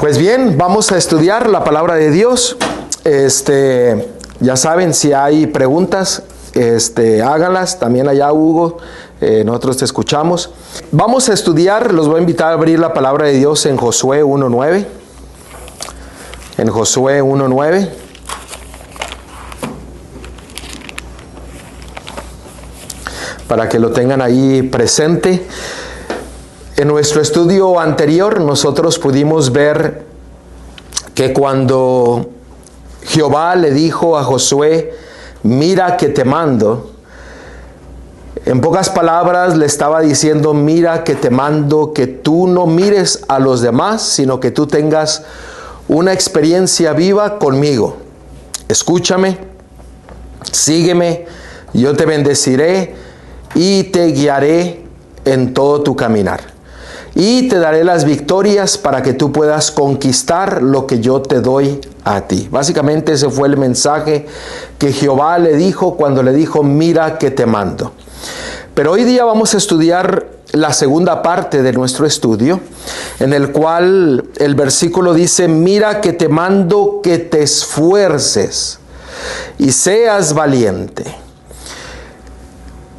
Pues bien, vamos a estudiar la palabra de Dios. Ya saben, si hay preguntas, háganlas. También allá, Hugo, nosotros te escuchamos. Vamos a estudiar, los voy a invitar a abrir la palabra de Dios en Josué 1:9. En Josué 1:9. Para que lo tengan ahí presente. En nuestro estudio anterior nosotros pudimos ver que cuando Jehová le dijo a Josué, mira que te mando, en pocas palabras le estaba diciendo, mira que te mando que tú no mires a los demás, sino que tú tengas una experiencia viva conmigo. Escúchame, sígueme, yo te bendeciré y te guiaré en todo tu caminar. Y te daré las victorias para que tú puedas conquistar lo que yo te doy a ti. Básicamente ese fue el mensaje que Jehová le dijo cuando le dijo, mira que te mando. Pero hoy día vamos a estudiar la segunda parte de nuestro estudio, en el cual el versículo dice, mira que te mando que te esfuerces y seas valiente.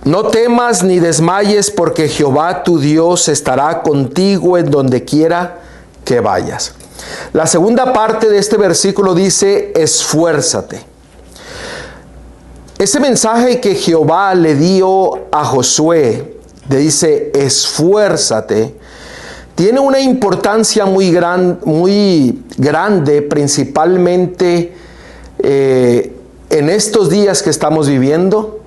No temas ni desmayes, porque Jehová tu Dios estará contigo en donde quiera que vayas. La segunda parte de este versículo dice, esfuérzate. Ese mensaje que Jehová le dio a Josué, le dice, esfuérzate, tiene una importancia muy grande, principalmente en estos días que estamos viviendo,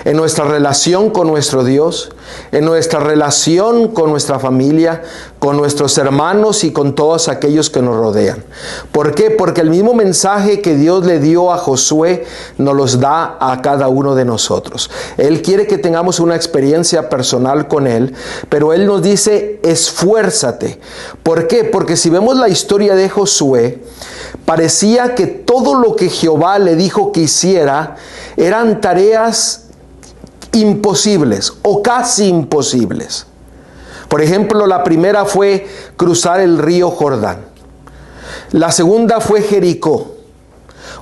en nuestra relación con nuestro Dios, en nuestra relación con nuestra familia, con nuestros hermanos y con todos aquellos que nos rodean. ¿Por qué? Porque el mismo mensaje que Dios le dio a Josué nos los da a cada uno de nosotros. Él quiere que tengamos una experiencia personal con Él, pero Él nos dice, esfuérzate. ¿Por qué? Porque si vemos la historia de Josué, parecía que todo lo que Jehová le dijo que hiciera eran tareas imposibles o casi imposibles. Por ejemplo, la primera fue cruzar el río Jordán. La segunda fue Jericó,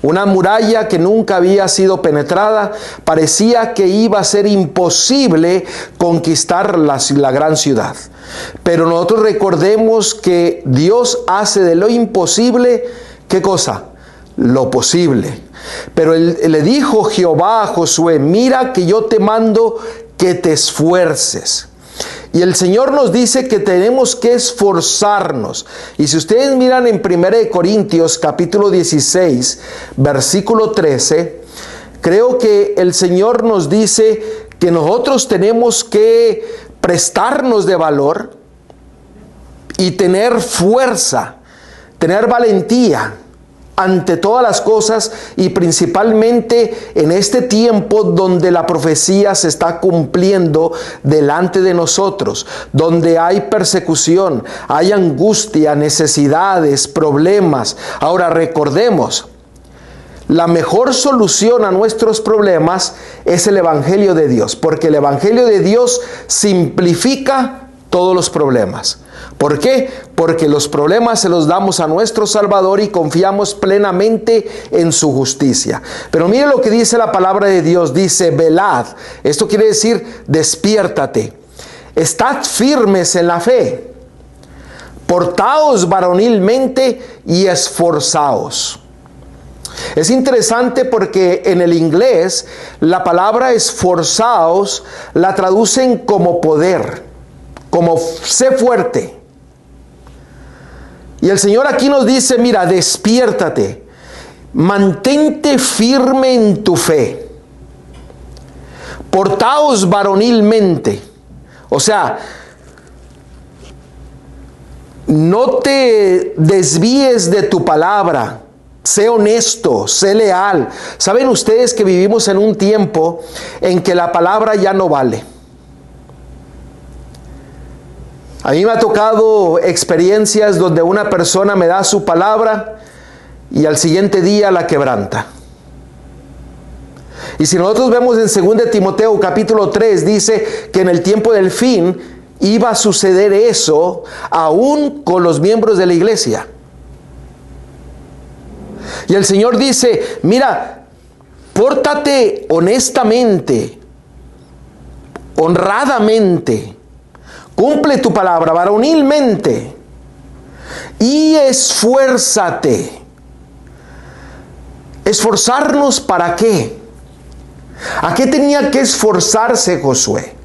una muralla que nunca había sido penetrada. Parecía que iba a ser imposible conquistar la gran ciudad. Pero nosotros recordemos que Dios hace de lo imposible, ¿qué cosa? Lo posible. Pero le dijo Jehová a Josué, mira que yo te mando que te esfuerces. Y el Señor nos dice que tenemos que esforzarnos. Y si ustedes miran en 1 Corintios capítulo 16, versículo 13, creo que el Señor nos dice que nosotros tenemos que prestarnos de valor y tener fuerza, tener valentía ante todas las cosas, y principalmente en este tiempo donde la profecía se está cumpliendo delante de nosotros, donde hay persecución, hay angustia, necesidades, problemas. Ahora recordemos, la mejor solución a nuestros problemas es el Evangelio de Dios, porque el Evangelio de Dios simplifica todos los problemas. ¿Por qué? Porque los problemas se los damos a nuestro Salvador y confiamos plenamente en su justicia. Pero mire lo que dice la palabra de Dios, dice, velad. Esto quiere decir, despiértate. Estad firmes en la fe. Portaos varonilmente y esforzaos. Es interesante porque en el inglés la palabra esforzaos la traducen como poder, como sé fuerte. Y el Señor aquí nos dice, mira, despiértate, mantente firme en tu fe, portaos varonilmente. O sea, no te desvíes de tu palabra, sé honesto, sé leal. ¿Saben ustedes que vivimos en un tiempo en que la palabra ya no vale? A mí me ha tocado experiencias donde una persona me da su palabra y al siguiente día la quebranta. Y si nosotros vemos en 2 Timoteo capítulo 3, dice que en el tiempo del fin iba a suceder eso aún con los miembros de la iglesia. Y el Señor dice, mira, pórtate honestamente, honradamente, cumple tu palabra varonilmente y esfuérzate. ¿Esforzarnos para qué? ¿A qué tenía que esforzarse Josué?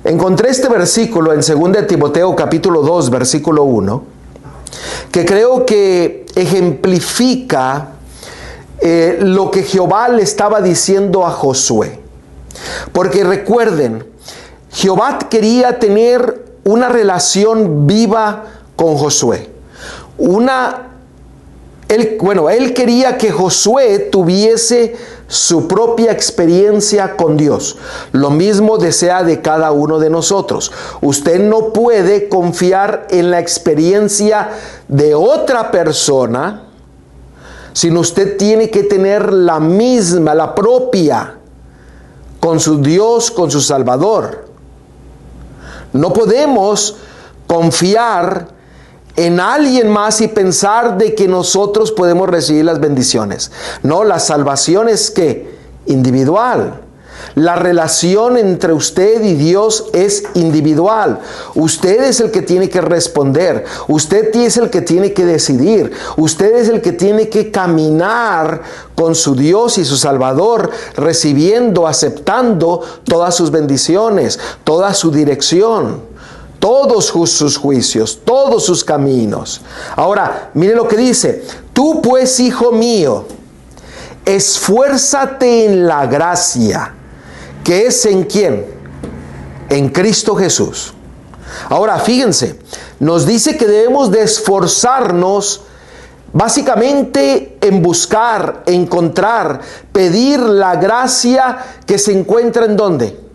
Encontré este versículo en 2 Timoteo capítulo 2, versículo 1, que creo que ejemplifica lo que Jehová le estaba diciendo a Josué. Porque recuerden, Jehová quería tener una relación viva con Josué. Él quería que Josué tuviese su propia experiencia con Dios. Lo mismo desea de cada uno de nosotros. Usted no puede confiar en la experiencia de otra persona, sino usted tiene que tener la misma, la propia, con su Dios, con su Salvador. No podemos confiar en alguien más y pensar de que nosotros podemos recibir las bendiciones. No, la salvación es que individual. La relación entre usted y Dios es individual. Usted es el que tiene que responder. Usted es el que tiene que decidir. Usted es el que tiene que caminar con su Dios y su Salvador, recibiendo, aceptando todas sus bendiciones, toda su dirección, todos sus juicios, todos sus caminos. Ahora, mire lo que dice. Tú pues, hijo mío, esfuérzate en la gracia, que es ¿en quién? En Cristo Jesús. Ahora, fíjense, nos dice que debemos de esforzarnos básicamente en buscar, encontrar, pedir la gracia que se encuentra ¿en dónde?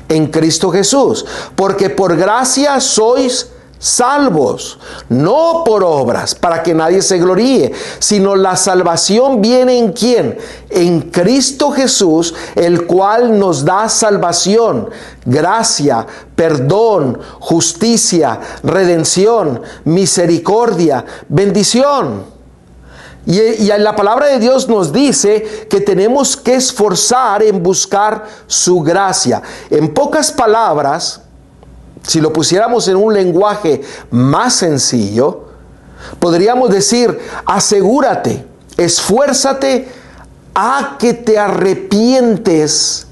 En Cristo Jesús, porque por gracia sois salvos, no por obras, para que nadie se gloríe, sino la salvación viene ¿en quién? En Cristo Jesús, el cual nos da salvación, gracia, perdón, justicia, redención, misericordia, bendición. Y la palabra de Dios nos dice que tenemos que esforzar en buscar su gracia. En pocas palabras, si lo pusiéramos en un lenguaje más sencillo, podríamos decir, asegúrate, esfuérzate a que te arrepientes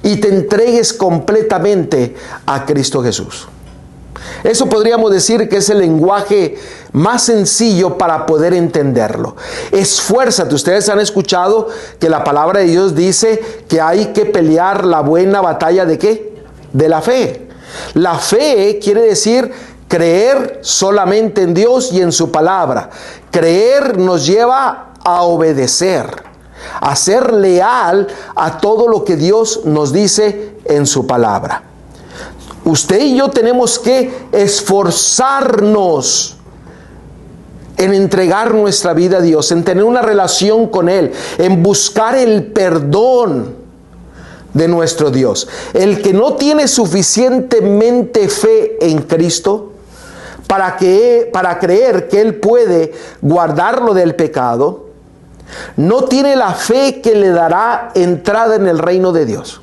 y te entregues completamente a Cristo Jesús. Eso podríamos decir que es el lenguaje más sencillo para poder entenderlo. Esfuérzate. Ustedes han escuchado que la palabra de Dios dice que hay que pelear la buena batalla ¿de qué? De la fe. La fe quiere decir creer solamente en Dios y en su palabra. Creer nos lleva a obedecer, a ser leal a todo lo que Dios nos dice en su palabra. Usted y yo tenemos que esforzarnos en entregar nuestra vida a Dios, en tener una relación con Él, en buscar el perdón de nuestro Dios. El que no tiene suficientemente fe en Cristo para creer que Él puede guardarlo del pecado, no tiene la fe que le dará entrada en el reino de Dios.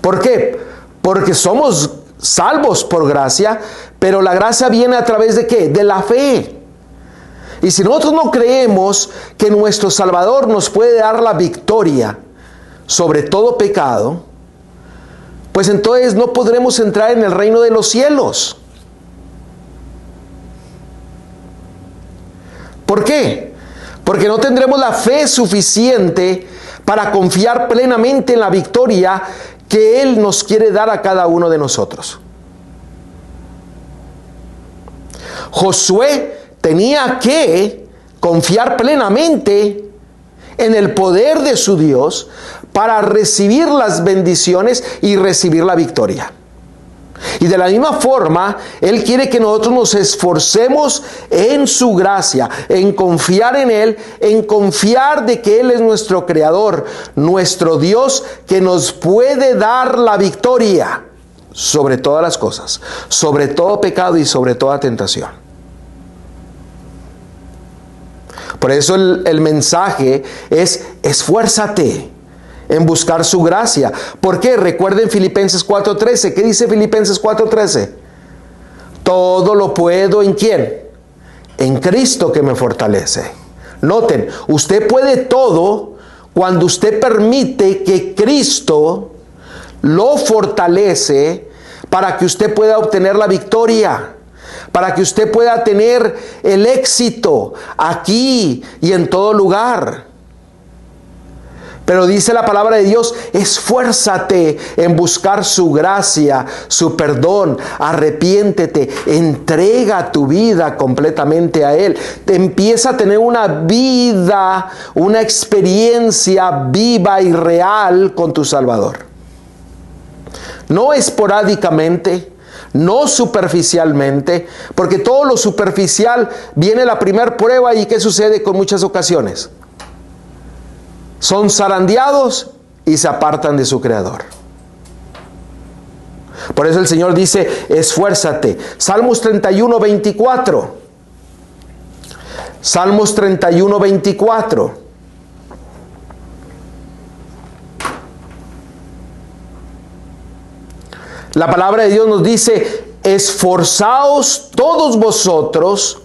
¿Por qué? Porque somos salvos por gracia, pero la gracia viene a través de ¿qué? De la fe. Y si nosotros no creemos que nuestro Salvador nos puede dar la victoria sobre todo pecado, pues entonces no podremos entrar en el reino de los cielos. ¿Por qué? Porque no tendremos la fe suficiente para confiar plenamente en la victoria que Él nos quiere dar a cada uno de nosotros. Josué tenía que confiar plenamente en el poder de su Dios para recibir las bendiciones y recibir la victoria. Y de la misma forma, Él quiere que nosotros nos esforcemos en su gracia, en confiar en Él, en confiar de que Él es nuestro Creador, nuestro Dios, que nos puede dar la victoria sobre todas las cosas, sobre todo pecado y sobre toda tentación. Por eso el mensaje es: esfuérzate en buscar su gracia. ¿Por qué? Recuerden Filipenses 4:13. ¿Qué dice Filipenses 4:13? Todo lo puedo, ¿en quién? En Cristo que me fortalece. Noten, usted puede todo cuando usted permite que Cristo lo fortalece para que usted pueda obtener la victoria, para que usted pueda tener el éxito aquí y en todo lugar. Pero dice la palabra de Dios: esfuérzate en buscar su gracia, su perdón, arrepiéntete, entrega tu vida completamente a Él. Te empieza a tener una vida, una experiencia viva y real con tu Salvador. No esporádicamente, no superficialmente, porque todo lo superficial viene la primera prueba. ¿Y qué sucede con muchas ocasiones? Son zarandeados y se apartan de su Creador. Por eso el Señor dice: esfuérzate. Salmos 31:24. Salmos 31:24. La palabra de Dios nos dice: esforzaos todos vosotros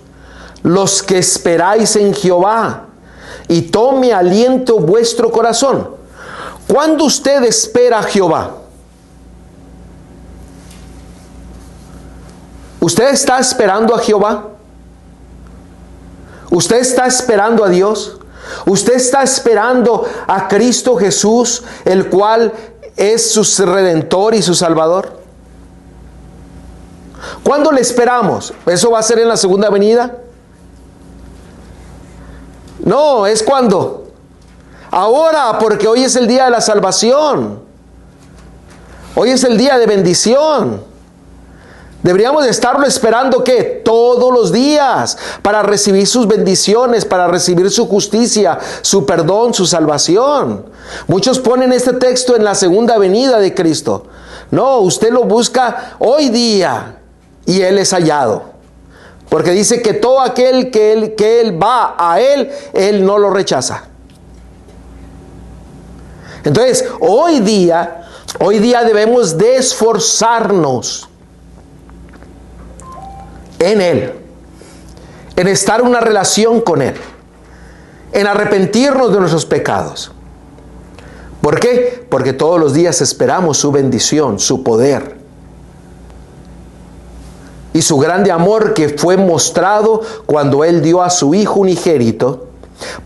los que esperáis en Jehová, y tome aliento vuestro corazón. ¿Cuándo usted espera a Jehová? ¿Usted está esperando a Jehová? ¿Usted está esperando a Dios? ¿Usted está esperando a Cristo Jesús, el cual es su Redentor y su Salvador? ¿Cuándo le esperamos? ¿Eso va a ser en la segunda venida? No, es cuando. Ahora, porque hoy es el día de la salvación. Hoy es el día de bendición. Deberíamos de estarlo esperando, ¿qué? Todos los días, para recibir sus bendiciones, para recibir su justicia, su perdón, su salvación. Muchos ponen este texto en la segunda venida de Cristo. No, usted lo busca hoy día y Él es hallado. Porque dice que todo aquel que él va a Él no lo rechaza. Entonces, hoy día debemos de esforzarnos en Él, en estar en una relación con Él, en arrepentirnos de nuestros pecados. ¿Por qué? Porque todos los días esperamos su bendición, su poder y su grande amor, que fue mostrado cuando Él dio a su Hijo unigénito,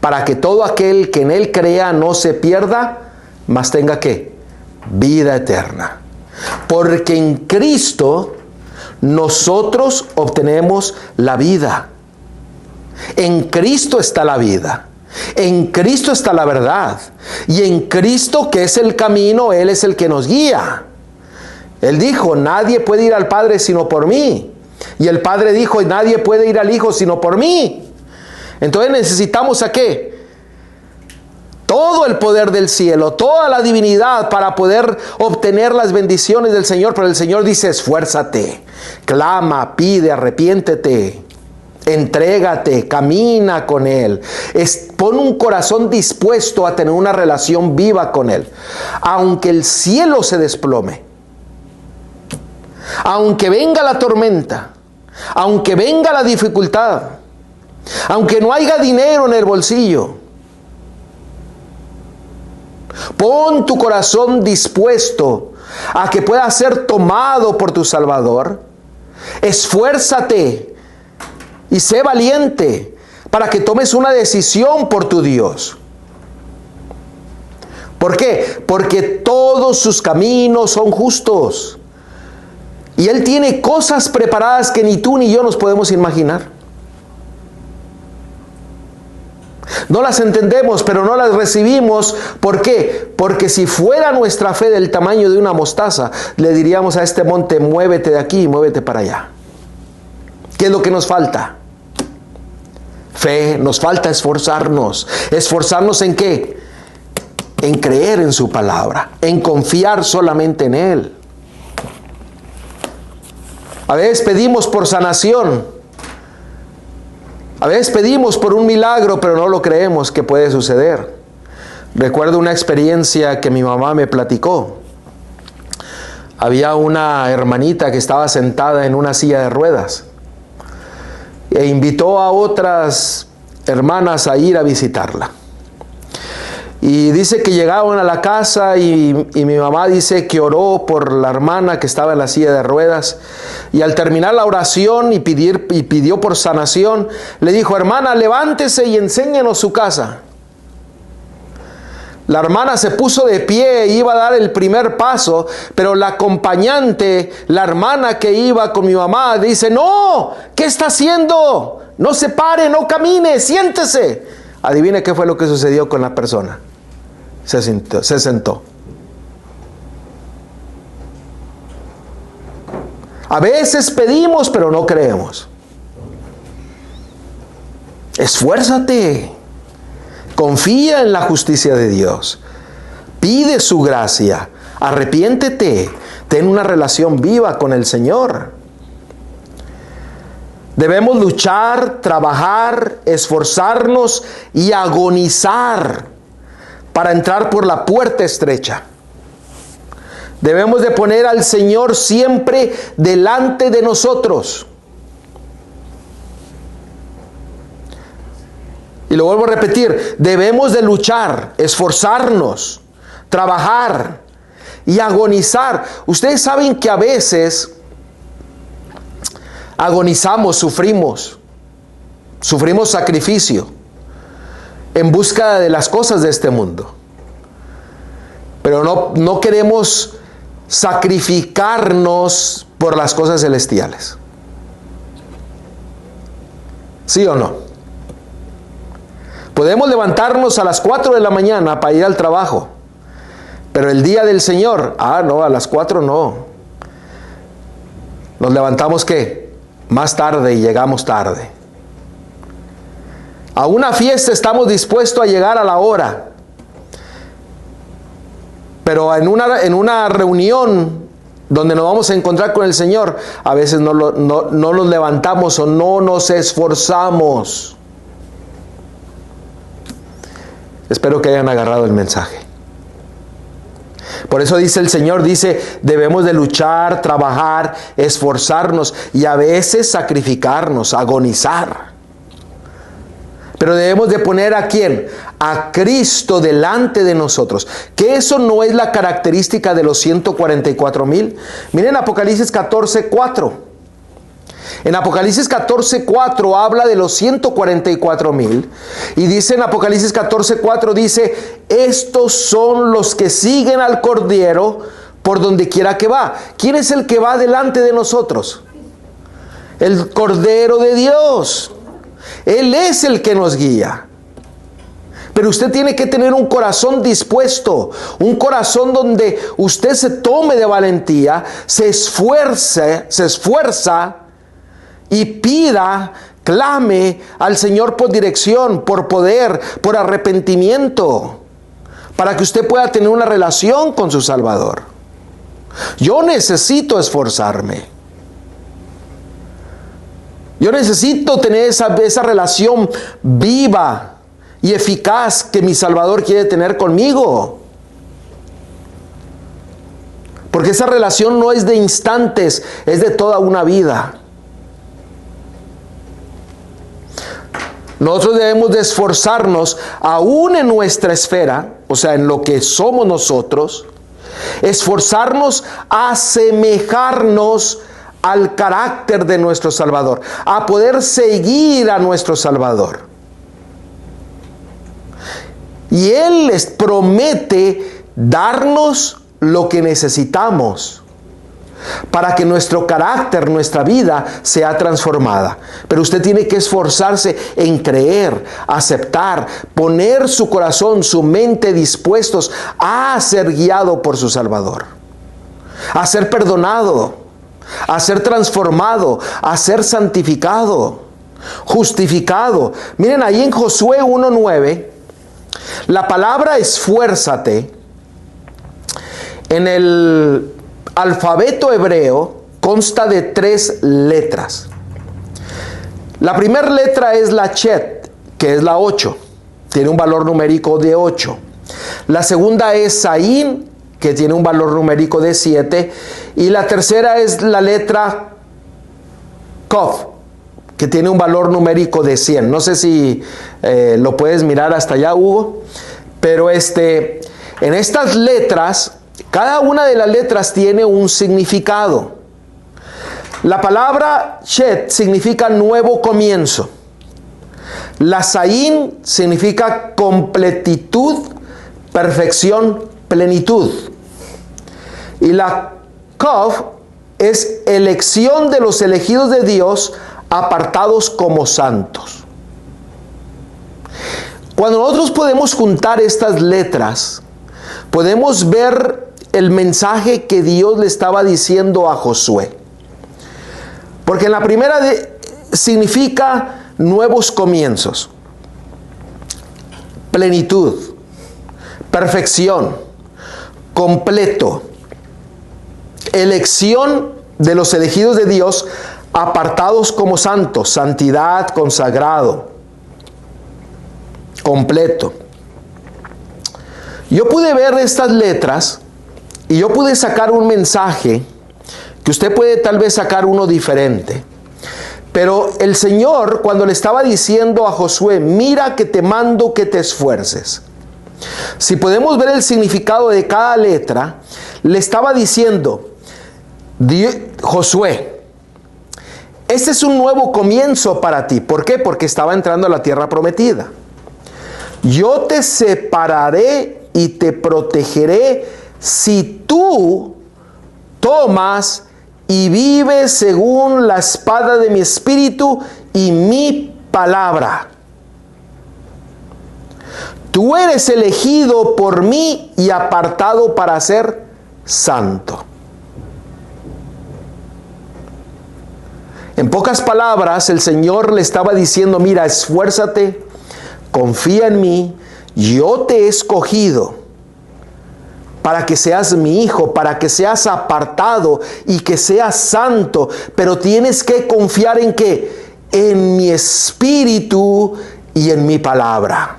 para que todo aquel que en Él crea no se pierda, mas tenga ¿qué? Vida eterna. Porque en Cristo nosotros obtenemos la vida. En Cristo está la vida. En Cristo está la verdad. Y en Cristo, que es el camino, Él es el que nos guía. Él dijo: nadie puede ir al Padre sino por mí. Y el Padre dijo: nadie puede ir al Hijo sino por mí. Entonces necesitamos ¿a qué? Todo el poder del cielo, toda la divinidad, para poder obtener las bendiciones del Señor. Pero el Señor dice: esfuérzate, clama, pide, arrepiéntete, entrégate, camina con Él. Pon un corazón dispuesto a tener una relación viva con Él. Aunque el cielo se desplome, aunque venga la tormenta, aunque venga la dificultad, aunque no haya dinero en el bolsillo, pon tu corazón dispuesto a que pueda ser tomado por tu Salvador. Esfuérzate y sé valiente para que tomes una decisión por tu Dios. ¿Por qué? Porque todos sus caminos son justos. Y Él tiene cosas preparadas que ni tú ni yo nos podemos imaginar. No las entendemos, pero no las recibimos. ¿Por qué? Porque si fuera nuestra fe del tamaño de una mostaza, le diríamos a este monte: muévete de aquí y muévete para allá. ¿Qué es lo que nos falta? Fe. Nos falta esforzarnos. ¿Esforzarnos en qué? En creer en su palabra, en confiar solamente en Él. A veces pedimos por sanación, A veces pedimos por un milagro, pero no lo creemos que puede suceder. Recuerdo una experiencia que mi mamá me platicó. Había una hermanita que estaba sentada en una silla de ruedas e invitó a otras hermanas a ir a visitarla. Y dice que llegaron a la casa y mi mamá dice que oró por la hermana que estaba en la silla de ruedas. Y al terminar la oración y pidió por sanación, le dijo: hermana, levántese y enséñenos su casa. La hermana se puso de pie e iba a dar el primer paso, pero la acompañante, la hermana que iba con mi mamá, dice: no, ¿qué está haciendo? No se pare, no camine, siéntese. Adivine qué fue lo que sucedió con la persona. Se sentó. A veces pedimos, pero no creemos. Esfuérzate. Confía en la justicia de Dios. Pide su gracia. Arrepiéntete. Ten una relación viva con el Señor. Debemos luchar, trabajar, esforzarnos y agonizar para entrar por la puerta estrecha. Debemos de poner al Señor siempre delante de nosotros. Y lo vuelvo a repetir, debemos de luchar, esforzarnos, trabajar y agonizar. Ustedes saben que a veces agonizamos, sufrimos sacrificio en busca de las cosas de este mundo. Pero no queremos sacrificarnos por las cosas celestiales. ¿Sí o no? Podemos levantarnos a las 4 de la mañana para ir al trabajo, pero el día del Señor, no, a las 4 no. Nos levantamos, ¿qué? Más tarde y llegamos tarde. A una fiesta estamos dispuestos a llegar a la hora, pero en una reunión donde nos vamos a encontrar con el Señor, a veces no nos levantamos o no nos esforzamos. Espero que hayan agarrado el mensaje. Por eso dice el Señor, debemos de luchar, trabajar, esforzarnos y a veces sacrificarnos, agonizar. Pero debemos de poner ¿a quién? A Cristo delante de nosotros. Que eso no es la característica de los 144,000. Miren Apocalipsis 14:4. En Apocalipsis 14:4 habla de los 144,000. Y dice en Apocalipsis 14:4, dice: estos son los que siguen al Cordero por donde quiera que va. ¿Quién es el que va delante de nosotros? El Cordero de Dios. Él es el que nos guía. Pero usted tiene que tener un corazón dispuesto, un corazón donde usted se tome de valentía, se esfuerza y pida, clame al Señor por dirección, por poder, por arrepentimiento, para que usted pueda tener una relación con su Salvador. Yo necesito esforzarme. Yo necesito tener esa relación viva y eficaz que mi Salvador quiere tener conmigo. Porque esa relación no es de instantes, es de toda una vida. Nosotros debemos de esforzarnos aún en nuestra esfera, o sea, en lo que somos nosotros, esforzarnos a asemejarnos al carácter de nuestro Salvador, a poder seguir a nuestro Salvador. Y Él les promete darnos lo que necesitamos para que nuestro carácter, nuestra vida sea transformada. Pero usted tiene que esforzarse en creer, aceptar, poner su corazón, su mente dispuestos a ser guiado por su Salvador, a ser perdonado, a ser transformado, a ser santificado, justificado. Miren ahí en Josué 1:9, la palabra esfuérzate en el alfabeto hebreo consta de 3 letras. La primera letra es la Chet, que es la 8. Tiene un valor numérico de 8. La segunda es Zayin, que tiene un valor numérico de 7. Y la tercera es la letra Kof, que tiene un valor numérico de 100. No sé si lo puedes mirar hasta allá, Hugo. Pero en estas letras, cada una de las letras tiene un significado. La palabra Chet significa nuevo comienzo. La Zayin significa completitud, perfección, plenitud. Y la Kof es elección de los elegidos de Dios, apartados como santos. Cuando nosotros podemos juntar estas letras, podemos ver el mensaje que Dios le estaba diciendo a Josué. Porque en la primera significa nuevos comienzos, plenitud, perfección, completo, elección de los elegidos de Dios, apartados como santos, santidad, consagrado, completo. Yo pude ver estas letras y yo pude sacar un mensaje que usted puede tal vez sacar uno diferente. Pero el Señor, cuando le estaba diciendo a Josué, mira que te mando que te esfuerces. Si podemos ver el significado de cada letra, le estaba diciendo, Josué, este es un nuevo comienzo para ti. ¿Por qué? Porque estaba entrando a la tierra prometida. Yo te separaré y te protegeré si tú tomas y vives según la espada de mi espíritu y mi palabra. Tú eres elegido por mí y apartado para ser santo. En pocas palabras, el Señor le estaba diciendo, mira, esfuérzate, confía en mí, yo te he escogido para que seas mi hijo, para que seas apartado y que seas santo, pero tienes que confiar en ¿qué? En mi espíritu y en mi palabra.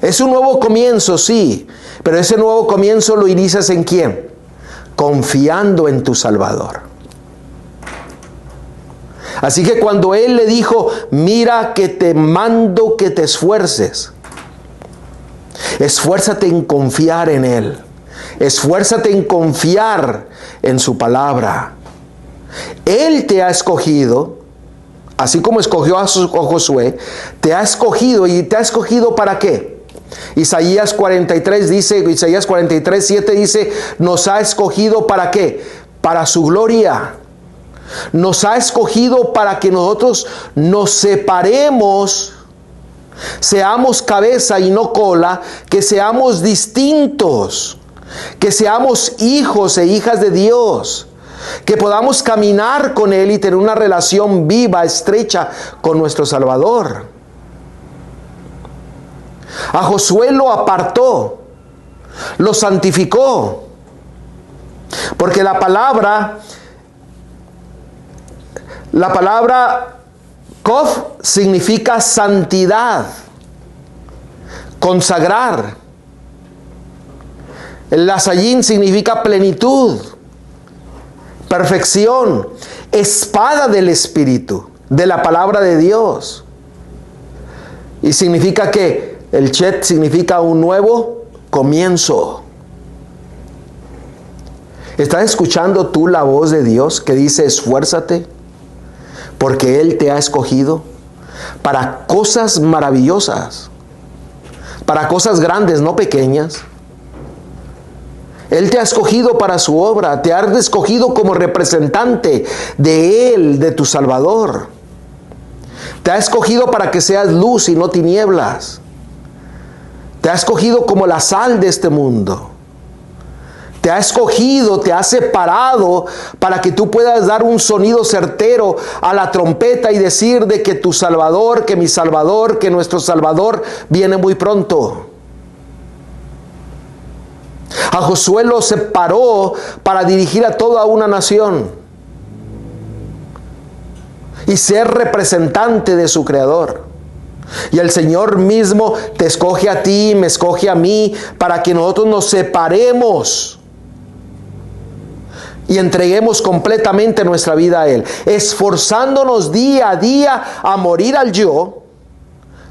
Es un nuevo comienzo, sí, pero ese nuevo comienzo lo inicias ¿en quién? Confiando en tu Salvador. Así que cuando Él le dijo, mira que te mando que te esfuerces, esfuérzate en confiar en Él. Esfuérzate en confiar en su palabra. Él te ha escogido, así como escogió a Josué, te ha escogido. ¿Y te ha escogido para qué? Isaías 43 dice, Isaías 43, 7 dice, nos ha escogido ¿para qué? Para su gloria. Nos ha escogido para que nosotros nos separemos, seamos cabeza y no cola, que seamos distintos, que seamos hijos e hijas de Dios, que podamos caminar con Él y tener una relación viva, estrecha con nuestro Salvador. A Josué lo apartó, lo santificó, porque la palabra Kof significa santidad, consagrar. La Zayin significa plenitud, perfección, espada del Espíritu, de la palabra de Dios. Y significa que el Chet significa un nuevo comienzo. ¿Estás escuchando tú la voz de Dios que dice esfuérzate? Porque Él te ha escogido para cosas maravillosas, para cosas grandes, no pequeñas. Él te ha escogido para su obra, te ha escogido como representante de Él, de tu Salvador. Te ha escogido para que seas luz y no tinieblas. Te ha escogido como la sal de este mundo. Te ha escogido, te ha separado para que tú puedas dar un sonido certero a la trompeta y decir de que tu Salvador, que mi Salvador, que nuestro Salvador viene muy pronto. A Josué lo separó para dirigir a toda una nación. y ser representante de su Creador. Y el Señor mismo te escoge a ti, me escoge a mí, para que nosotros nos separemos y entreguemos completamente nuestra vida a Él, esforzándonos día a día a morir al yo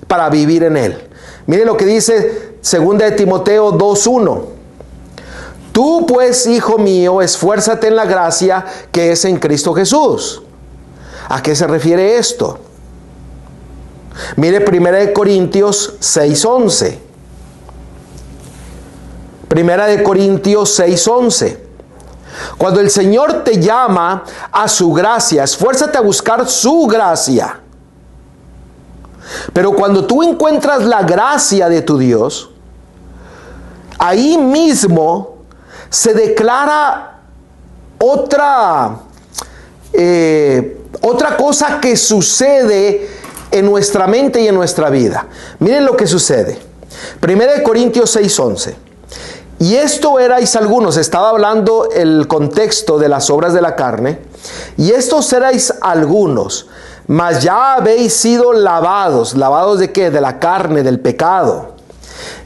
para vivir en Él. Mire lo que dice 2 de Timoteo 2:1. Tú pues, hijo mío, esfuérzate en la gracia que es en Cristo Jesús. ¿A qué se refiere esto? Mire 1 Corintios 6:11. 1 Corintios 6:11. Cuando el Señor te llama a su gracia, esfuérzate a buscar su gracia. Pero cuando tú encuentras la gracia de tu Dios, ahí mismo se declara otra cosa que sucede en nuestra mente y en nuestra vida. Miren lo que sucede. 1 Corintios 6:11. Y esto erais algunos, estaba hablando el contexto de las obras de la carne. Y estos erais algunos, mas ya habéis sido lavados. ¿Lavados de qué? De la carne, del pecado.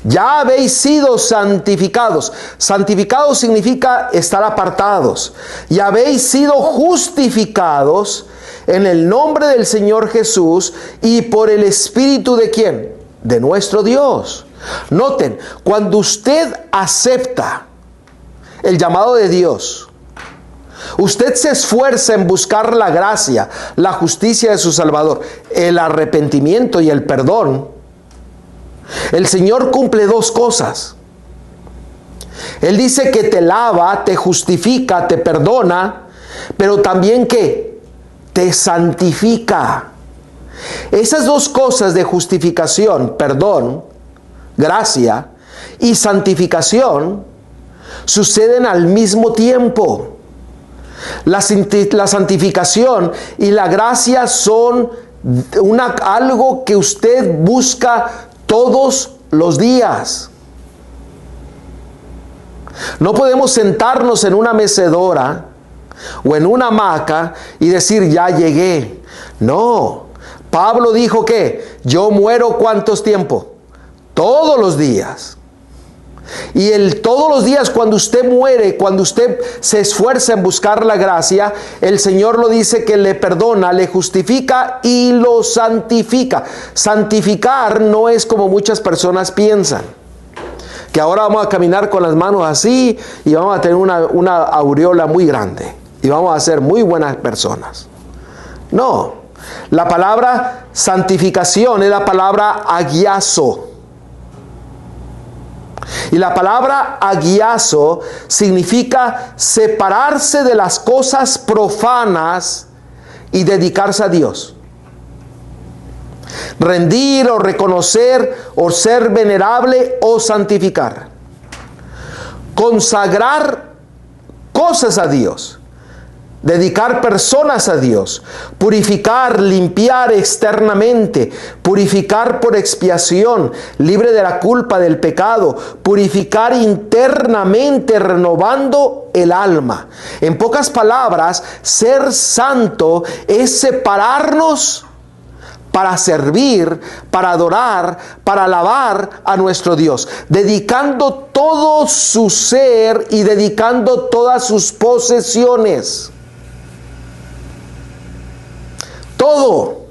Ya habéis sido santificados. Santificados significa estar apartados. Y habéis sido justificados en el nombre del Señor Jesús y por el Espíritu ¿de quién? De nuestro Dios. Noten, cuando usted acepta el llamado de Dios, usted se esfuerza en buscar la gracia, la justicia de su Salvador, el arrepentimiento y el perdón. El Señor cumple dos cosas. Él dice que te lava, te justifica, te perdona, pero también que te santifica. Esas dos cosas de justificación, perdón, gracia y santificación suceden al mismo tiempo. La santificación y la gracia son algo que usted busca todos los días. No podemos sentarnos en una mecedora o en una hamaca y decir ya llegué. No, Pablo dijo que yo muero ¿cuántos tiempos? Todos los días. Y todos los días cuando usted muere, cuando usted se esfuerza en buscar la gracia, el Señor lo dice que le perdona, le justifica y lo santifica. Santificar no es como muchas personas piensan, que ahora vamos a caminar con las manos así y vamos a tener una aureola muy grande y vamos a ser muy buenas personas. No, la palabra santificación es la palabra agiazo. Y la palabra agiazo significa separarse de las cosas profanas y dedicarse a Dios. Rendir o reconocer o ser venerable o santificar. Consagrar cosas a Dios. Dedicar personas a Dios, purificar, limpiar externamente, purificar por expiación, libre de la culpa del pecado, purificar internamente, renovando el alma. En pocas palabras, ser santo es separarnos para servir, para adorar, para alabar a nuestro Dios, dedicando todo su ser y dedicando todas sus posesiones. Todo.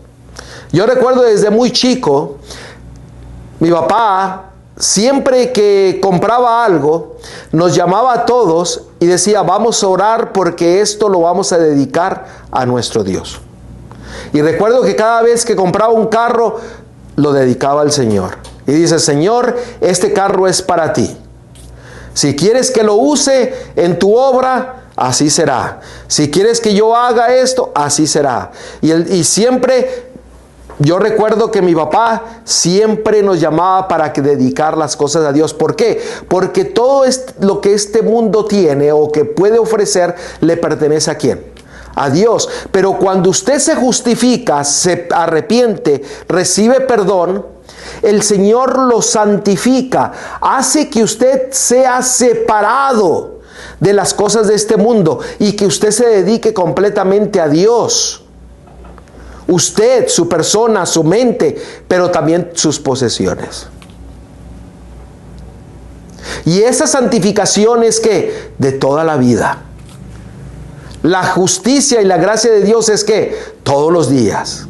Yo recuerdo desde muy chico, mi papá, siempre que compraba algo, nos llamaba a todos y decía, vamos a orar porque esto lo vamos a dedicar a nuestro Dios. Y recuerdo que cada vez que compraba un carro, lo dedicaba al Señor. Y dice, Señor, este carro es para ti. Si quieres que lo use en tu obra, así será. Si quieres que yo haga esto, así será. Y siempre, yo recuerdo que mi papá siempre nos llamaba para que dedicar las cosas a Dios. ¿Por qué? Porque todo lo que este mundo tiene o que puede ofrecer, le pertenece ¿a quién? A Dios. Pero cuando usted se justifica, se arrepiente, recibe perdón, el Señor lo santifica, hace que usted sea separado de las cosas de este mundo y que usted se dedique completamente a Dios. Usted, su persona, su mente, pero también sus posesiones. Y esa santificación es que de toda la vida. La justicia y la gracia de Dios es que todos los días.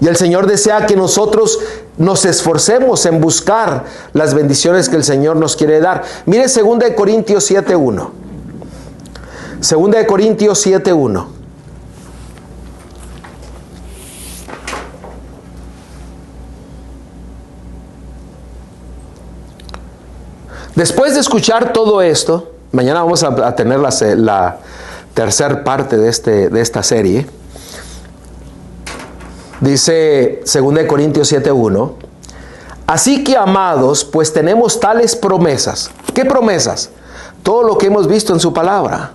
Y el Señor desea que nosotros nos esforcemos en buscar las bendiciones que el Señor nos quiere dar. Mire 2 Corintios 7:1. 2 Corintios 7:1. Después de escuchar todo esto, mañana vamos a tener la tercera parte de esta serie. Dice 2 Corintios 7:1. Así que, amados, pues tenemos tales promesas. ¿Qué promesas? Todo lo que hemos visto en su palabra.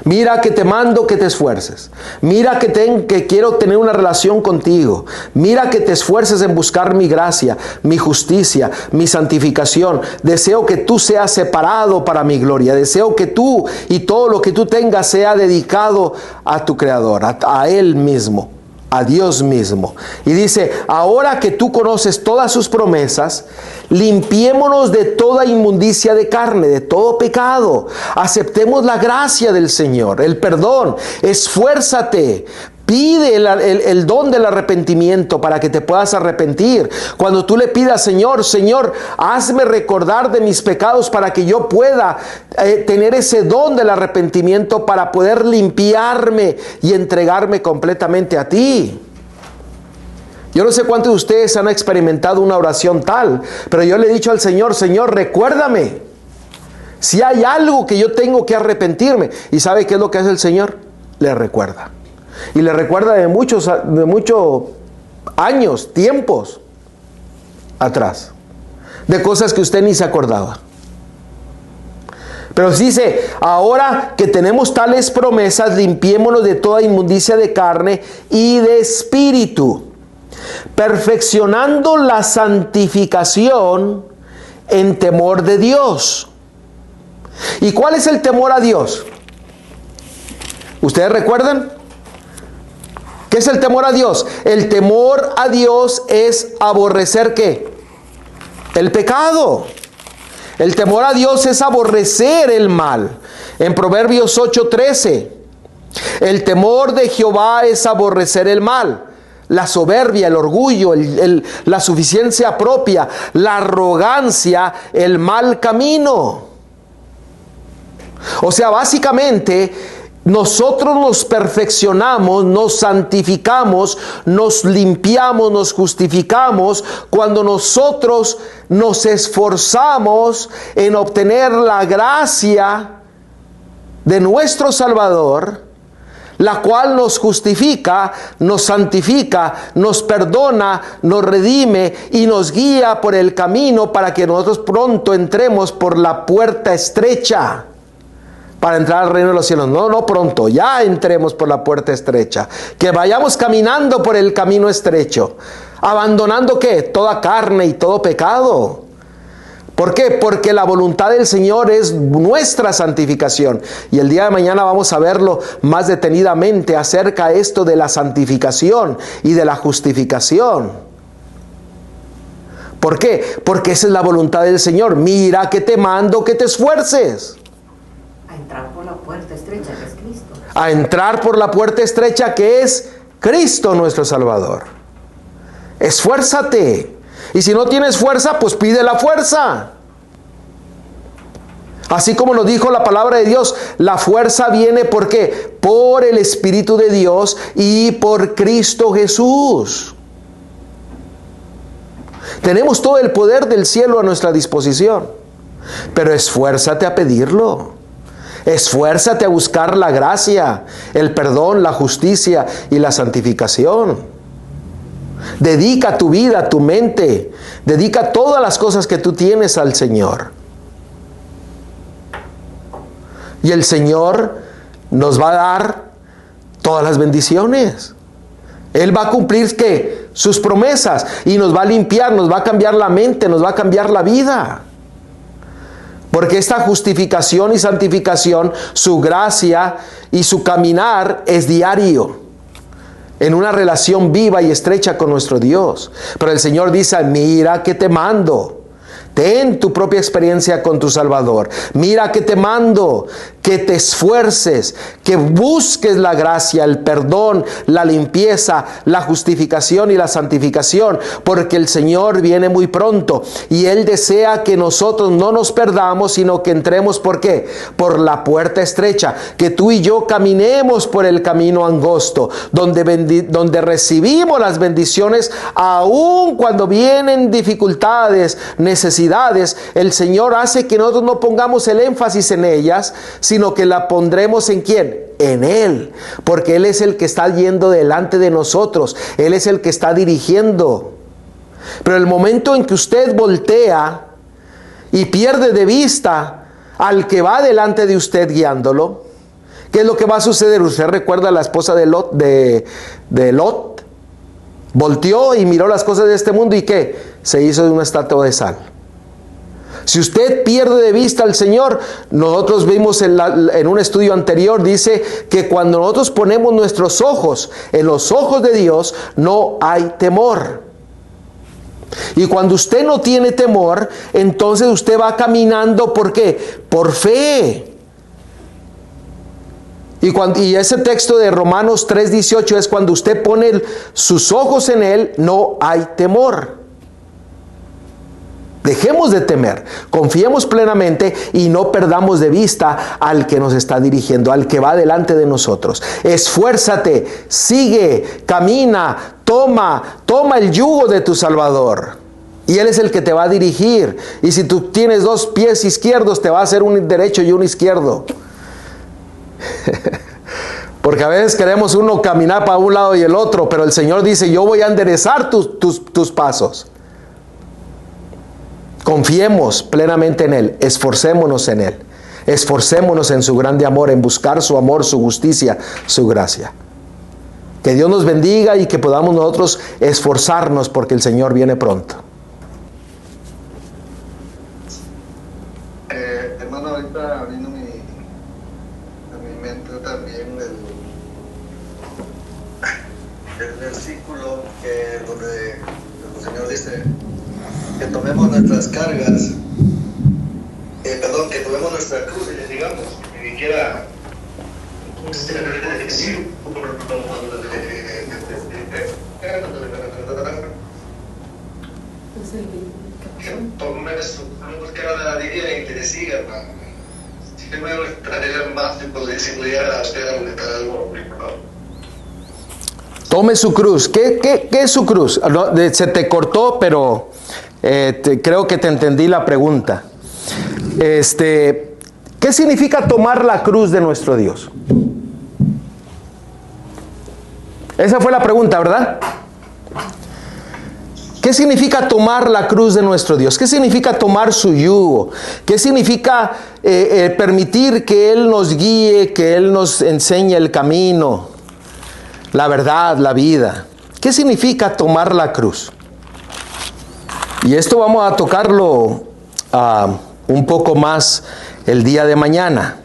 Mira que te mando que te esfuerces. Mira que quiero tener una relación contigo. Mira que te esfuerces en buscar mi gracia, mi justicia, mi santificación. Deseo que tú seas separado para mi gloria. Deseo que tú y todo lo que tú tengas sea dedicado a tu Creador, a Él mismo, a Dios mismo. Y dice, ahora que tú conoces todas sus promesas, limpiémonos de toda inmundicia de carne, de todo pecado. Aceptemos la gracia del Señor, el perdón. Esfuérzate. Pide el don del arrepentimiento para que te puedas arrepentir. Cuando tú le pidas, Señor, hazme recordar de mis pecados para que yo pueda tener ese don del arrepentimiento para poder limpiarme y entregarme completamente a ti. Yo no sé cuántos de ustedes han experimentado una oración tal, pero yo le he dicho al Señor, Señor, recuérdame. Si hay algo que yo tengo que arrepentirme. ¿Y sabe qué es lo que hace el Señor? Le recuerda. Y le recuerda de muchos años, tiempos atrás, de cosas que usted ni se acordaba. Pero dice, ahora que tenemos tales promesas, limpiémonos de toda inmundicia de carne y de espíritu, perfeccionando la santificación en temor de Dios. ¿Y cuál es el temor a Dios? ¿Ustedes recuerdan? ¿Qué es el temor a Dios? El temor a Dios es aborrecer ¿qué? El pecado. El temor a Dios es aborrecer el mal. En Proverbios 8:13, el temor de Jehová es aborrecer el mal. La soberbia, el orgullo, la suficiencia propia, la arrogancia, el mal camino. O sea, básicamente, nosotros nos perfeccionamos, nos santificamos, nos limpiamos, nos justificamos cuando nosotros nos esforzamos en obtener la gracia de nuestro Salvador, la cual nos justifica, nos santifica, nos perdona, nos redime y nos guía por el camino para que nosotros pronto entremos por la puerta estrecha. Para entrar al reino de los cielos. No pronto, ya entremos por la puerta estrecha. Que vayamos caminando por el camino estrecho. Abandonando ¿qué? Toda carne y todo pecado. ¿Por qué? Porque la voluntad del Señor es nuestra santificación. Y el día de mañana vamos a verlo más detenidamente acerca de esto de la santificación y de la justificación. ¿Por qué? Porque esa es la voluntad del Señor. Mira que te mando que te esfuerces. Entrar por la puerta estrecha que es Cristo. A entrar por la puerta estrecha que es Cristo nuestro Salvador. Esfuérzate. Y si no tienes fuerza, pues pide la fuerza. Así como nos dijo la palabra de Dios, la fuerza viene ¿por qué? Por el Espíritu de Dios y por Cristo Jesús. Tenemos todo el poder del cielo a nuestra disposición. Pero esfuérzate a pedirlo. Esfuérzate a buscar la gracia, el perdón, la justicia y la santificación. Dedica tu vida, tu mente, dedica todas las cosas que tú tienes al Señor. Y el Señor nos va a dar todas las bendiciones. Él va a cumplir ¿qué? Sus promesas y nos va a limpiar, nos va a cambiar la mente, nos va a cambiar la vida. Porque esta justificación y santificación, su gracia y su caminar es diario, en una relación viva y estrecha con nuestro Dios. Pero el Señor dice, mira que te mando. Ten tu propia experiencia con tu Salvador. Mira que te mando, que te esfuerces, que busques la gracia, el perdón, la limpieza, la justificación y la santificación, porque el Señor viene muy pronto y Él desea que nosotros no nos perdamos, sino que entremos, ¿por qué? Por la puerta estrecha, que tú y yo caminemos por el camino angosto, donde recibimos las bendiciones, aun cuando vienen dificultades, necesidades. El Señor hace que nosotros no pongamos el énfasis en ellas, sino que la pondremos ¿en quién? En Él, porque Él es el que está yendo delante de nosotros, Él es el que está dirigiendo. Pero el momento en que usted voltea y pierde de vista al que va delante de usted guiándolo, ¿qué es lo que va a suceder? Usted recuerda a la esposa de Lot, volteó y miró las cosas de este mundo y ¿qué? Se hizo de una estatua de sal. Si usted pierde de vista al Señor, nosotros vimos en un estudio anterior, dice que cuando nosotros ponemos nuestros ojos en los ojos de Dios, no hay temor. Y cuando usted no tiene temor, entonces usted va caminando, ¿por qué? Por fe. Y ese texto de Romanos 3:18 es cuando usted pone sus ojos en Él, no hay temor. Dejemos de temer, confiemos plenamente y no perdamos de vista al que nos está dirigiendo, al que va delante de nosotros. Esfuérzate, sigue, camina, toma el yugo de tu Salvador. Y Él es el que te va a dirigir. Y si tú tienes 2 pies izquierdos, te va a hacer un derecho y un izquierdo. Porque a veces queremos uno caminar para un lado y el otro, pero el Señor dice, yo voy a enderezar tus pasos. Confiemos plenamente en Él, esforcémonos en Él, esforcémonos en su grande amor, en buscar su amor, su justicia, su gracia. Que Dios nos bendiga y que podamos nosotros esforzarnos porque el Señor viene pronto. Hermano, ahorita vino a mi mente también el versículo donde el Señor dice que tomemos nuestras cargas, que tomemos nuestra cruz y digamos, ni siquiera tome su cruz cada día y que le siga, hermano. Si me traería más tiempo de decirle a usted algo. Tome su cruz. ¿Qué es su cruz? No, se te cortó, pero creo que te entendí la pregunta. ¿Qué significa tomar la cruz de nuestro Dios? Esa fue la pregunta, ¿verdad? ¿Qué significa tomar la cruz de nuestro Dios? ¿Qué significa tomar su yugo? ¿Qué significa permitir que Él nos guíe, que Él nos enseñe el camino, la verdad, la vida? ¿Qué significa tomar la cruz? Y esto vamos a tocarlo un poco más el día de mañana,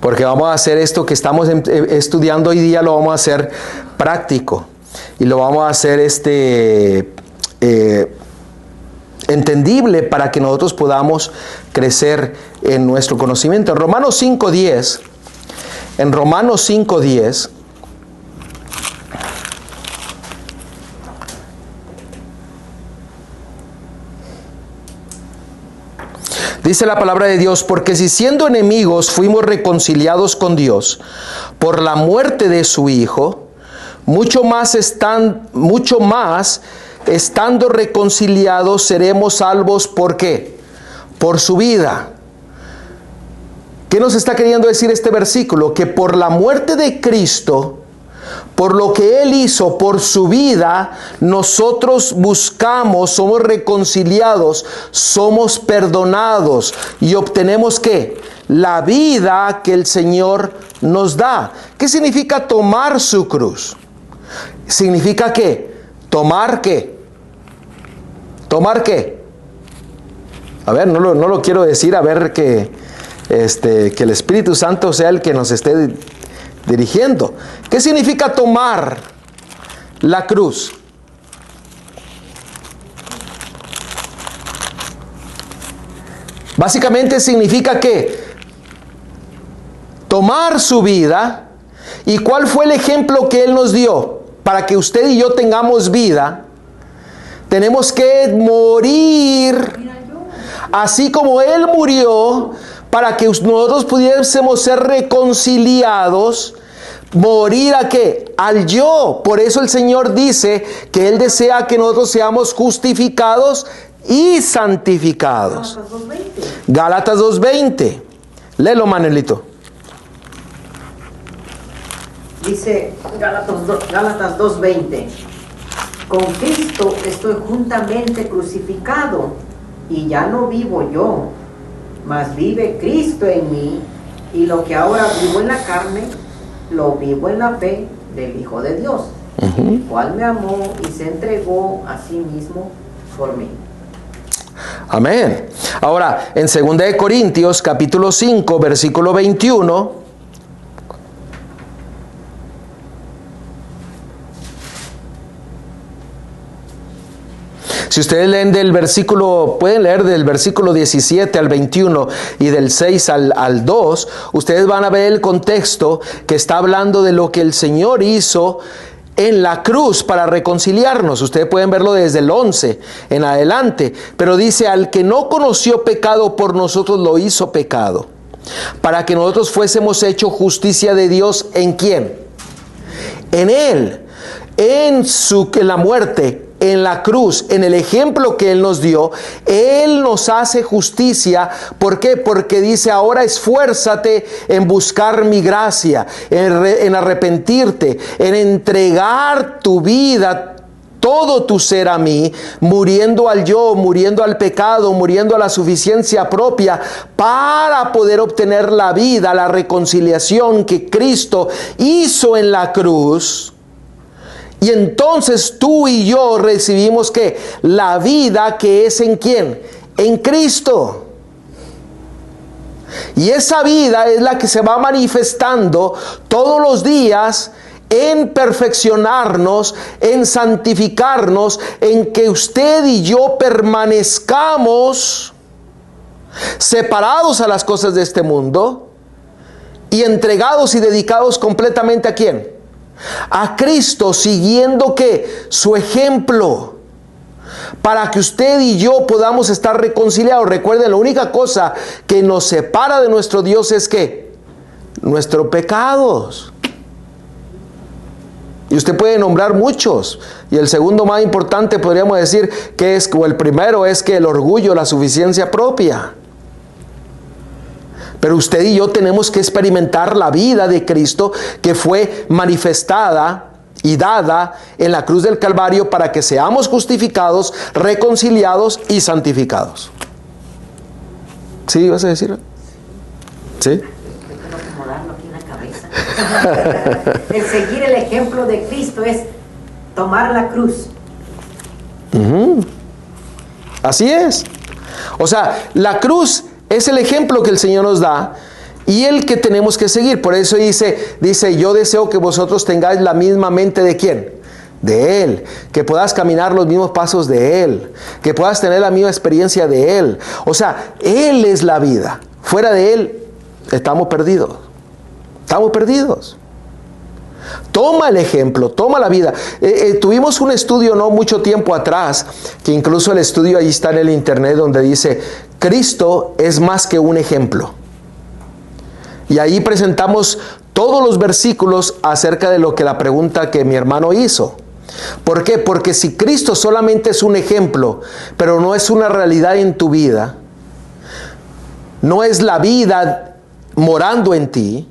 porque vamos a hacer esto que estamos estudiando hoy día, lo vamos a hacer práctico y lo vamos a hacer entendible para que nosotros podamos crecer en nuestro conocimiento. En Romanos 5:10, dice la palabra de Dios, porque si siendo enemigos fuimos reconciliados con Dios por la muerte de su Hijo, mucho más estando reconciliados seremos salvos. ¿Por qué? Por su vida. ¿Qué nos está queriendo decir este versículo? Que por la muerte de Cristo, por lo que Él hizo, por su vida, nosotros buscamos, somos reconciliados, somos perdonados y obtenemos ¿qué? La vida que el Señor nos da. ¿Qué significa tomar su cruz? ¿Significa qué? ¿Tomar qué? ¿Tomar qué? A ver, no lo quiero decir, a ver que el Espíritu Santo sea el que nos esté dirigiendo. ¿Qué significa tomar la cruz? Básicamente significa que tomar su vida. ¿Y cuál fue el ejemplo que Él nos dio? Para que usted y yo tengamos vida, tenemos que morir, así como Él murió, para que nosotros pudiésemos ser reconciliados. ¿Morir a qué? Al yo. Por eso el Señor dice que Él desea que nosotros seamos justificados y santificados. Gálatas 2:20. Léelo, Manuelito. Dice Gálatas 2:20: con Cristo estoy juntamente crucificado, y ya no vivo yo, mas vive Cristo en mí, y lo que ahora vivo en la carne, lo vivo en la fe del Hijo de Dios, el cual me amó y se entregó a sí mismo por mí. Amén. Ahora, en 2 Corintios capítulo 5, versículo 21, si ustedes leen del versículo, pueden leer del versículo 17 al 21 y del 6 al 2, ustedes van a ver el contexto que está hablando de lo que el Señor hizo en la cruz para reconciliarnos. Ustedes pueden verlo desde el 11 en adelante, pero dice: al que no conoció pecado, por nosotros lo hizo pecado, para que nosotros fuésemos hechos justicia de Dios. ¿En quién? En Él, en la muerte, en la cruz, en el ejemplo que Él nos dio. Él nos hace justicia. ¿Por qué? Porque dice: ahora esfuérzate en buscar mi gracia, en arrepentirte, en entregar tu vida, todo tu ser a mí, muriendo al yo, muriendo al pecado, muriendo a la suficiencia propia, para poder obtener la vida, la reconciliación que Cristo hizo en la cruz. Y entonces tú y yo recibimos ¿qué? La vida que es ¿en quién? En Cristo. Y esa vida es la que se va manifestando todos los días en perfeccionarnos, en santificarnos, en que usted y yo permanezcamos separados a las cosas de este mundo y entregados y dedicados completamente ¿a quién? A Cristo, siguiendo ¿qué? Su ejemplo, para que usted y yo podamos estar reconciliados. Recuerden, la única cosa que nos separa de nuestro Dios es ¿qué? Nuestros pecados. Y usted puede nombrar muchos, y el segundo más importante podríamos decir que es, o el primero es que el orgullo, la suficiencia propia. Pero usted y yo tenemos que experimentar la vida de Cristo, que fue manifestada y dada en la cruz del Calvario, para que seamos justificados, reconciliados y santificados. ¿Sí vas a decir? ¿Sí? Acomodarlo aquí en la cabeza. El seguir el ejemplo de Cristo es tomar la cruz. Así es. O sea, la cruz es el ejemplo que el Señor nos da y el que tenemos que seguir. Por eso dice, yo deseo que vosotros tengáis la misma mente ¿de quién? De Él. Que puedas caminar los mismos pasos de Él. Que puedas tener la misma experiencia de Él. O sea, Él es la vida. Fuera de Él estamos perdidos. Estamos perdidos. Toma el ejemplo, toma la vida. Tuvimos un estudio no mucho tiempo atrás, que incluso el estudio ahí está en el internet, donde dice: Cristo es más que un ejemplo. Y ahí presentamos todos los versículos acerca de lo que la pregunta que mi hermano hizo. ¿Por qué? Porque si Cristo solamente es un ejemplo, pero no es una realidad en tu vida, no es la vida morando en ti,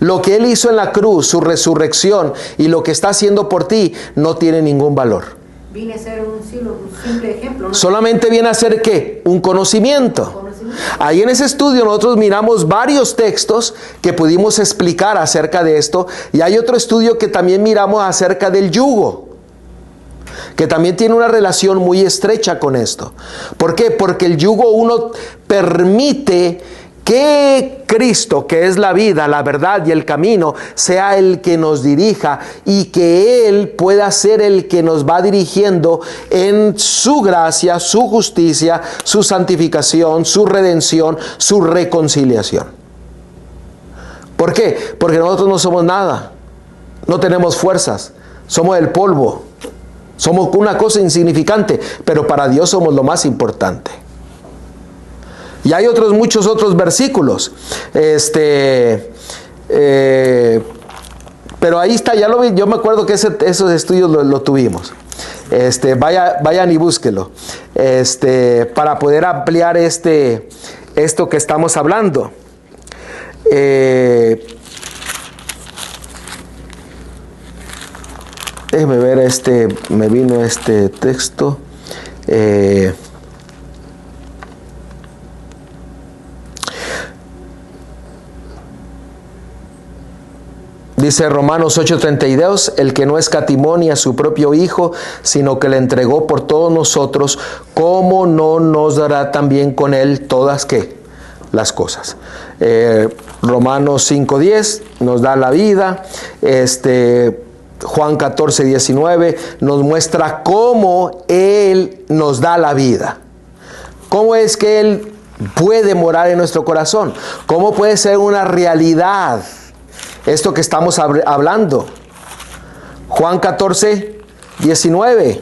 lo que Él hizo en la cruz, su resurrección y lo que está haciendo por ti, no tiene ningún valor. Viene a ser un simple ejemplo, ¿no? Solamente viene a ser ¿qué? Un conocimiento. Ahí en ese estudio nosotros miramos varios textos que pudimos explicar acerca de esto, y hay otro estudio que también miramos acerca del yugo, que también tiene una relación muy estrecha con esto. ¿Por qué? Porque el yugo uno permite que Cristo, que es la vida, la verdad y el camino, sea el que nos dirija y que Él pueda ser el que nos va dirigiendo en su gracia, su justicia, su santificación, su redención, su reconciliación. ¿Por qué? Porque nosotros no somos nada, no tenemos fuerzas, somos el polvo, somos una cosa insignificante, pero para Dios somos lo más importante. Y hay muchos otros versículos. Pero ahí está, ya lo vi, yo me acuerdo que esos estudios lo tuvimos. Vayan y búsquelo. Para poder ampliar esto que estamos hablando. Déjeme ver, me vino este texto. Dice Romanos 8:32, el que no escatimó ni a su propio Hijo, sino que le entregó por todos nosotros, ¿cómo no nos dará también con Él todas ¿qué? Las cosas? Romanos 5:10 nos da la vida. Juan 14:19 nos muestra cómo Él nos da la vida. ¿Cómo es que Él puede morar en nuestro corazón? ¿Cómo puede ser una realidad esto que estamos hablando? Juan 14:19.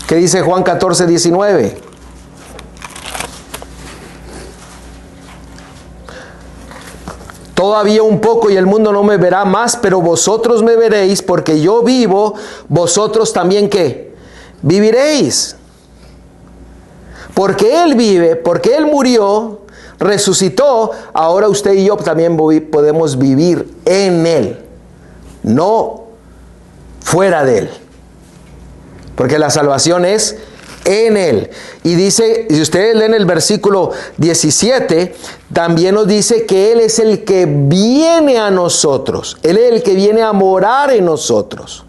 ¿Qué dice Juan 14:19? Todavía un poco y el mundo no me verá más, pero vosotros me veréis, porque yo vivo, vosotros también ¿qué? Viviréis. Porque Él vive, porque Él murió, resucitó, ahora usted y yo también podemos vivir en Él, no fuera de Él. Porque la salvación es en Él. Y dice, si ustedes leen el versículo 17, también nos dice que Él es el que viene a nosotros. Él es el que viene a morar en nosotros.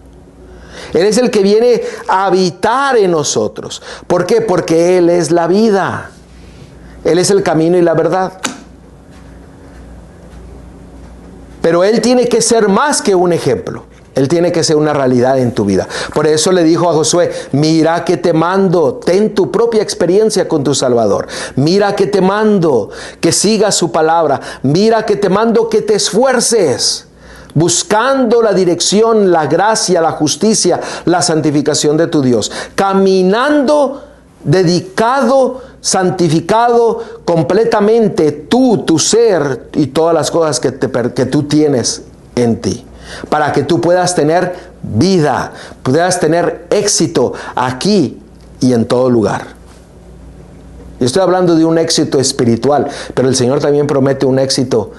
Él es el que viene a habitar en nosotros. ¿Por qué? Porque Él es la vida. Él es el camino y la verdad. Pero Él tiene que ser más que un ejemplo. Él tiene que ser una realidad en tu vida. Por eso le dijo a Josué, mira que te mando, ten tu propia experiencia con tu Salvador. Mira que te mando que sigas su palabra. Mira que te mando que te esfuerces, buscando la dirección, la gracia, la justicia, la santificación de tu Dios. Caminando dedicado, santificado completamente tu ser y todas las cosas que tú tienes en ti. Para que tú puedas tener vida, puedas tener éxito aquí y en todo lugar. Yo estoy hablando de un éxito espiritual, pero el Señor también promete un éxito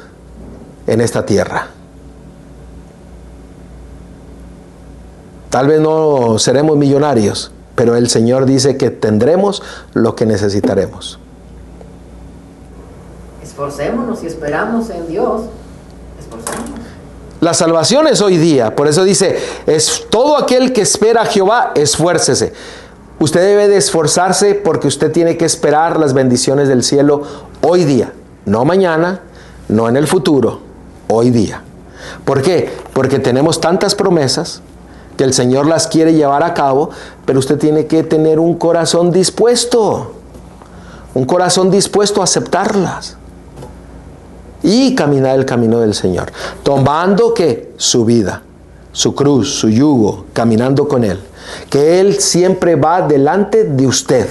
en esta tierra. Tal vez no seremos millonarios, pero el Señor dice que tendremos lo que necesitaremos. Esforcémonos y esperamos en Dios. Esforcémonos. La salvación es hoy día. Por eso dice, es todo aquel que espera a Jehová, esfuércese. Usted debe de esforzarse porque usted tiene que esperar las bendiciones del cielo hoy día. No mañana, no en el futuro, hoy día. ¿Por qué? Porque tenemos tantas promesas que el Señor las quiere llevar a cabo, pero usted tiene que tener un corazón dispuesto a aceptarlas y caminar el camino del Señor, tomando ¿qué? Su vida, su cruz, su yugo, caminando con Él, que Él siempre va delante de usted.